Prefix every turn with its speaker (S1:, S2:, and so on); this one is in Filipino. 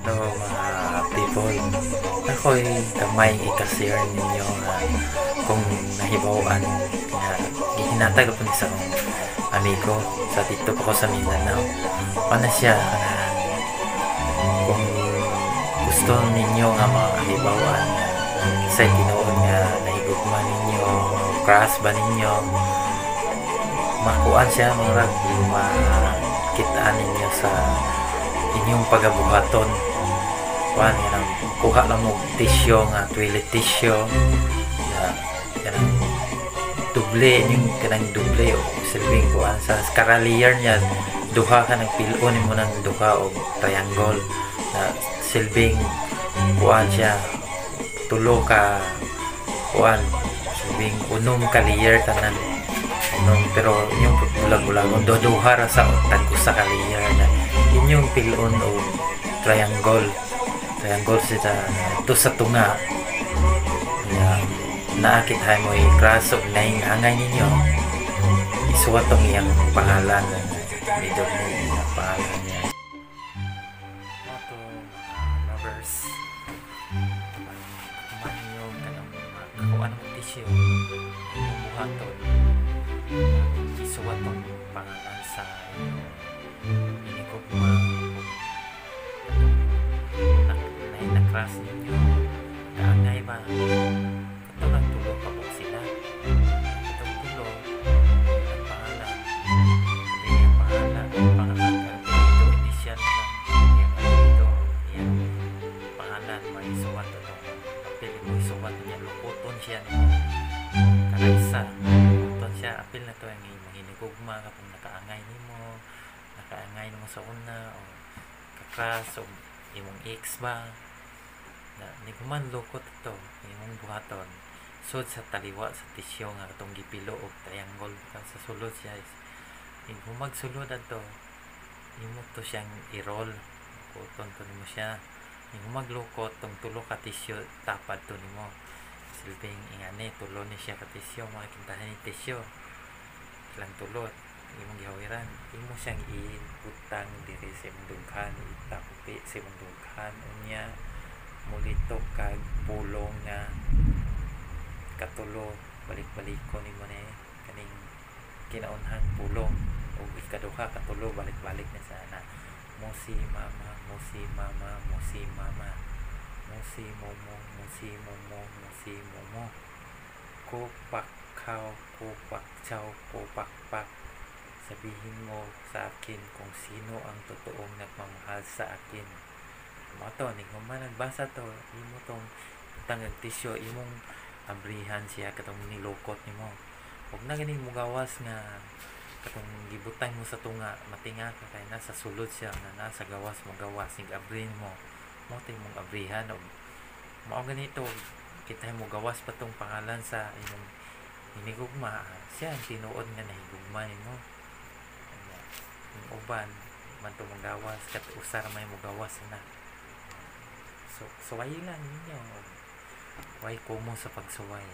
S1: No, mga people, ako'y kamay ikasir ninyo nga kung nahibawan nga gihinatag po ni sa akong amigo sa dito pa ko sa Mindanao. Paano siya kung gusto ninyo nga mahibawan nga sa tinuod nga nahigugma ninyo, crush ba ninyo, makuan siya murag makitaan ninyo sa inyong pagabuhaton. Kuan nga nang kuha lang mo tissue nga toilet tissue na kanang duble yung kanang duble o silbing kuan sa karalier niya duha ka ng pilon mo ng duha o triangle na silbing kuan siya tulo ka kuan silbing unom ka layer tanan unom pero yung bulag-bulagon duha ra sa tagko sa layer na inyong pilon o triangle siya to sa tunga na naakit hay mo i-crush o naingangay ninyo isuwat tong iyang pangalan middle name na pangalan niya to lovers man yung kanang kakuan ng tissue yung buhaton isuwat tong pangalan sa inikugma nakras ninyo kaangay ba ito nagtulo pa po sila itong tulo ang pangalan hindi yung pangalan ito initial lang yung pangalan may suwat ito apil mo isuwat niya luputon siya kada isa luputon siya apil na to yung mahinigugma kapag nakaangay mo sa una o kakras o imong ex ba na niguman lukot ito imong buhaton sud sa taliwa sa tisyo nga itong gipilo o triangle sa sulod siya humag sulod ato imo to siyang i-roll kuton to nimo siya humag lukot tong tulo ka tisyo tapad to nimo silbing ingani tulo ni siya ka tisyo makikintahan ni tisyo lang tulot imong gihawiran imo siyang ibutang diri sa imong dughan itapi sa imong dughan unya mulitok kag pulong nga katulo balik-balikon nimo ni kaning kinaunhang pulong o ikaduha katulo balik-balik na sana mo si mama mo si mama mo si mama mo si momo mo si momo mo si momo ko pakkaw ko pakchaw ko pakpak sabihin mo sa akin kung sino ang totoong nagmamahal sa akin mo to ning human nagbasa to imo tong tangag tisyo imong abrihan siya katong nilukot nimo ug na gani mo gawas nga katong gibutang mo sa tunga matinga ka kay nasa sulod siya nga nasa gawas mo gawas ning abrin mo mo tay mong abrihan og mao ganito kita mo gawas pa tong pangalan sa imong hinigugma siya ang tinuod nga nahigugma nimo yung uban man to mong gawas kat usar may mo gawas na so suway lang ninyo way kumo sa pagsuway